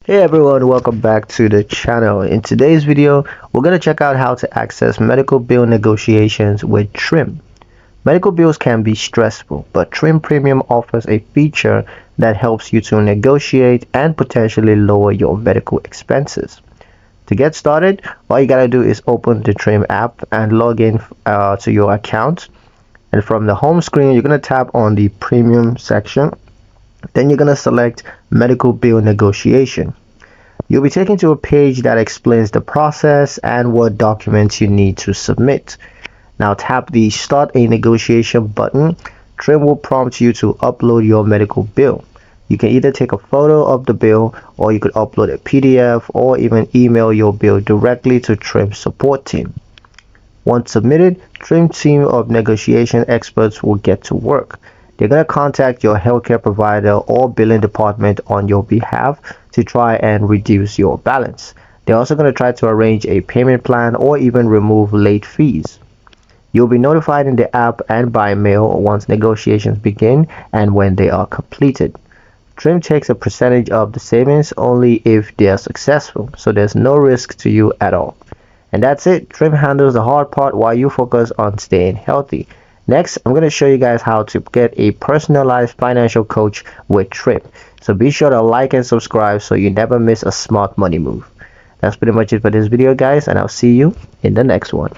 Hey everyone, welcome back to the channel. In today's video, we're going to check out how to access medical bill negotiations with Trim. Medical bills can be stressful, but Trim Premium offers a feature that helps you to negotiate and potentially lower your medical expenses. To get started, all you gotta do is open the Trim app and log in to your account. And from the home screen, you're going to tap on the Premium section. Then you're going to select Medical Bill Negotiation. You'll be taken to a page that explains the process and what documents you need to submit. Now tap the Start a Negotiation button. Trim will prompt you to upload your medical bill. You can either take a photo of the bill, or you could upload a PDF, or even email your bill directly to Trim's support team. Once submitted, Trim team of negotiation experts will get to work. They're going to contact your healthcare provider or billing department on your behalf to try and reduce your balance. They're also going to try to arrange a payment plan or even remove late fees. You'll be notified in the app and by mail once negotiations begin and when they are completed. Trim takes a percentage of the savings only if they are successful, so there's no risk to you at all. And that's it. Trim handles the hard part while you focus on staying healthy. Next, I'm going to show you guys how to get a personalized financial coach with Trim. So be sure to like and subscribe so you never miss a smart money move. That's pretty much it for this video, guys, and I'll see you in the next one.